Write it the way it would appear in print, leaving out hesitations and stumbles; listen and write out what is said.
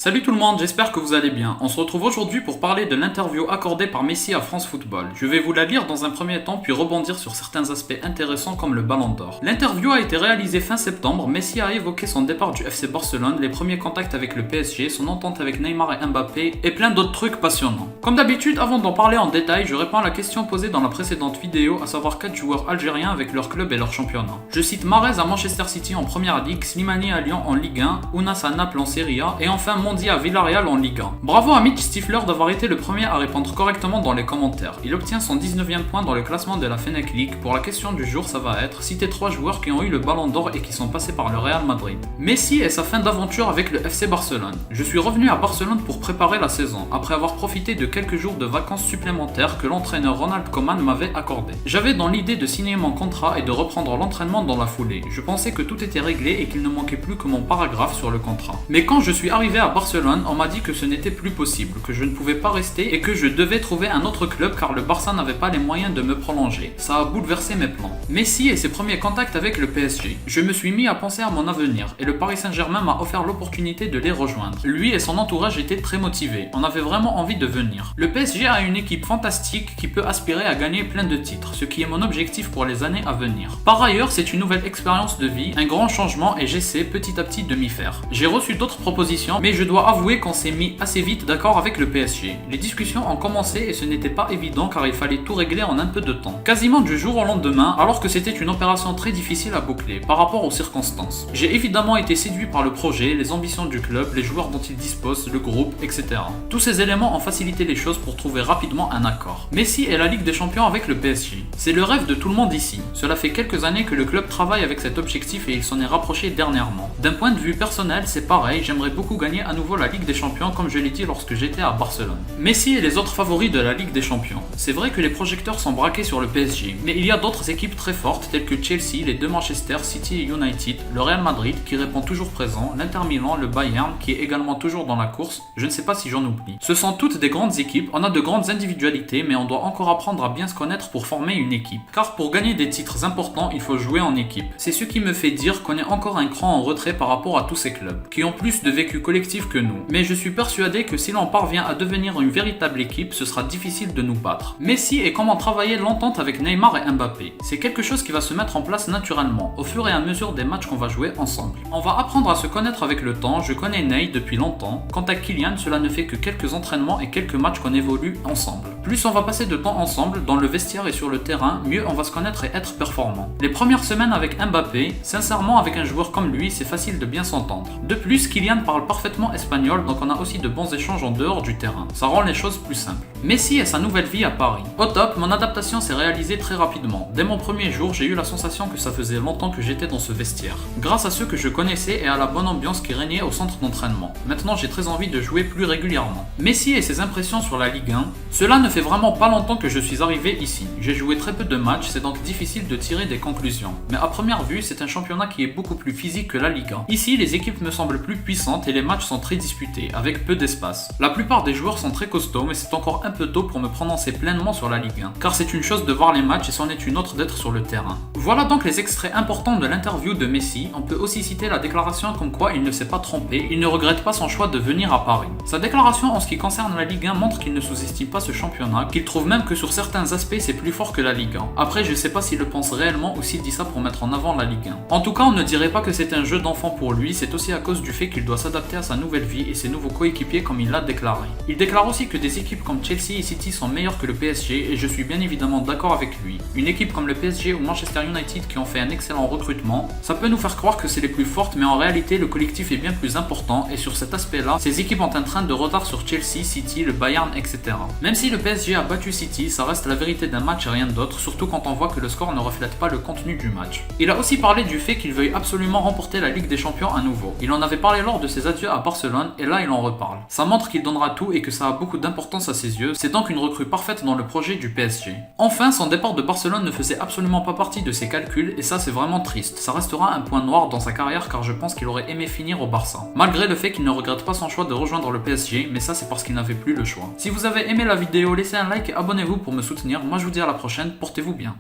Salut tout le monde, j'espère que vous allez bien. On se retrouve aujourd'hui pour parler de l'interview accordée par Messi à France Football. Je vais vous la lire dans un premier temps puis rebondir sur certains aspects intéressants comme le Ballon d'Or. L'interview a été réalisée fin septembre. Messi a évoqué son départ du FC Barcelone, les premiers contacts avec le PSG, son entente avec Neymar et Mbappé et plein d'autres trucs passionnants. Comme d'habitude, avant d'en parler en détail, je réponds à la question posée dans la précédente vidéo, à savoir 4 joueurs algériens avec leur club et leur championnat. Je cite Mahrez à Manchester City en Première Ligue, Slimani à Lyon en Ligue 1, Ounas à Naples en Serie A et enfin Mondi à Villarreal en Ligue 1. Bravo à Mitch Stifler d'avoir été le premier à répondre correctement dans les commentaires. Il obtient son 19e point dans le classement de la Fennec League. Pour la question du jour, ça va être citer 3 joueurs qui ont eu le Ballon d'Or et qui sont passés par le Real Madrid. Messi et sa fin d'aventure avec le FC Barcelone. Je suis revenu à Barcelone pour préparer la saison, après avoir profité de quelques jours de vacances supplémentaires que l'entraîneur Ronald Koeman m'avait accordé. J'avais dans l'idée de signer mon contrat et de reprendre l'entraînement dans la foulée. Je pensais que tout était réglé et qu'il ne manquait plus que mon paragraphe sur le contrat. Mais quand je suis arrivé à Barcelone, on m'a dit que ce n'était plus possible, que je ne pouvais pas rester et que je devais trouver un autre club car le Barça n'avait pas les moyens de me prolonger. Ça a bouleversé mes plans. Messi et ses premiers contacts avec le PSG. Je me suis mis à penser à mon avenir et le Paris Saint-Germain m'a offert l'opportunité de les rejoindre. Lui et son entourage étaient très motivés. On avait vraiment envie de venir. Le PSG a une équipe fantastique qui peut aspirer à gagner plein de titres, ce qui est mon objectif pour les années à venir. Par ailleurs, c'est une nouvelle expérience de vie, un grand changement et j'essaie petit à petit de m'y faire. J'ai reçu d'autres propositions, mais je dois avouer qu'on s'est mis assez vite d'accord avec le PSG. Les discussions ont commencé et ce n'était pas évident car il fallait tout régler en un peu de temps. Quasiment du jour au lendemain, alors que c'était une opération très difficile à boucler par rapport aux circonstances. J'ai évidemment été séduit par le projet, les ambitions du club, les joueurs dont il dispose, le groupe, etc. Tous ces éléments ont facilité les choses pour trouver rapidement un accord. Messi est la Ligue des Champions avec le PSG. C'est le rêve de tout le monde ici. Cela fait quelques années que le club travaille avec cet objectif et il s'en est rapproché dernièrement. D'un point de vue personnel, c'est pareil, j'aimerais beaucoup gagner à nouveau la Ligue des Champions comme je l'ai dit lorsque j'étais à Barcelone. Messi et les autres favoris de la Ligue des Champions. C'est vrai que les projecteurs sont braqués sur le PSG, mais il y a d'autres équipes très fortes telles que Chelsea, les deux Manchester City et United, le Real Madrid qui répond toujours présent, l'Inter Milan, le Bayern qui est également toujours dans la course, je ne sais pas si j'en oublie. Ce sont toutes des grandes équipes, on a de grandes individualités mais on doit encore apprendre à bien se connaître pour former une équipe. Car pour gagner des titres importants, il faut jouer en équipe. C'est ce qui me fait dire qu'on est encore un cran en retrait par rapport à tous ces clubs, qui ont plus de vécu collectif que nous. Mais je suis persuadé que si l'on parvient à devenir une véritable équipe, ce sera difficile de nous battre. Messi et comment travailler l'entente avec Neymar et Mbappé. C'est quelque chose qui va se mettre en place naturellement, au fur et à mesure des matchs qu'on va jouer ensemble. On va apprendre à se connaître avec le temps, je connais Ney depuis longtemps. Quant à Kylian, cela ne fait que quelques entraînements et quelques matchs qu'on évolue ensemble. Plus on va passer de temps ensemble, dans le vestiaire et sur le terrain, mieux on va se connaître et être performant. Les premières semaines avec Mbappé, sincèrement avec un joueur comme lui, c'est facile de bien s'entendre. De plus, Kylian parle parfaitement espagnol, donc on a aussi de bons échanges en dehors du terrain. Ça rend les choses plus simples. Messi et sa nouvelle vie à Paris. Au top, mon adaptation s'est réalisée très rapidement. Dès mon premier jour, j'ai eu la sensation que ça faisait longtemps que j'étais dans ce vestiaire. Grâce à ceux que je connaissais et à la bonne ambiance qui régnait au centre d'entraînement. Maintenant, j'ai très envie de jouer plus régulièrement. Messi et ses impressions sur la Ligue 1. Cela ne fait vraiment pas longtemps que je suis arrivé ici. J'ai joué très peu de matchs, c'est donc difficile de tirer des conclusions. Mais à première vue, c'est un championnat qui est beaucoup plus physique que la Ligue 1. Ici, les équipes me semblent plus puissantes et les matchs sont très disputés, avec peu d'espace. La plupart des joueurs sont très costauds, mais c'est encore un peu tôt pour me prononcer pleinement sur la Ligue 1, car c'est une chose de voir les matchs et c'en est une autre d'être sur le terrain. Voilà donc les extraits importants de l'interview de Messi. On peut aussi citer la déclaration comme quoi il ne s'est pas trompé, il ne regrette pas son choix de venir à Paris. Sa déclaration en ce qui concerne la Ligue 1 montre qu'il ne sous-estime pas ce championnat, qu'il trouve même que sur certains aspects c'est plus fort que la Ligue 1. Après, je sais pas s'il le pense réellement ou s'il dit ça pour mettre en avant la Ligue 1. En tout cas, on ne dirait pas que c'est un jeu d'enfant pour lui, c'est aussi à cause du fait qu'il doit s'adapter à sa nouvelle vie et ses nouveaux coéquipiers comme il l'a déclaré. Il déclare aussi que des équipes comme Chelsea et City sont meilleures que le PSG et je suis bien évidemment d'accord avec lui. Une équipe comme le PSG ou Manchester United qui ont fait un excellent recrutement, ça peut nous faire croire que c'est les plus fortes mais en réalité le collectif est bien plus important et sur cet aspect-là, ces équipes ont un train de retard sur Chelsea, City, le Bayern, etc. Même si le PSG a battu City, ça reste la vérité d'un match et rien d'autre, surtout quand on voit que le score ne reflète pas le contenu du match. Il a aussi parlé du fait qu'il veuille absolument remporter la Ligue des Champions à nouveau. Il en avait parlé lors de ses adieux à Barcelone et là il en reparle. Ça montre qu'il donnera tout et que ça a beaucoup d'importance à ses yeux, c'est donc une recrue parfaite dans le projet du PSG. Enfin, son départ de Barcelone ne faisait absolument pas partie de ses calculs et ça c'est vraiment triste. Ça restera un point noir dans sa carrière car je pense qu'il aurait aimé finir au Barça. Malgré le fait qu'il ne regrette pas son choix de rejoindre le PSG, mais ça c'est parce qu'il n'avait plus le choix. Si vous avez aimé la vidéo, laissez un like et abonnez-vous pour me soutenir. Moi je vous dis à la prochaine, portez-vous bien.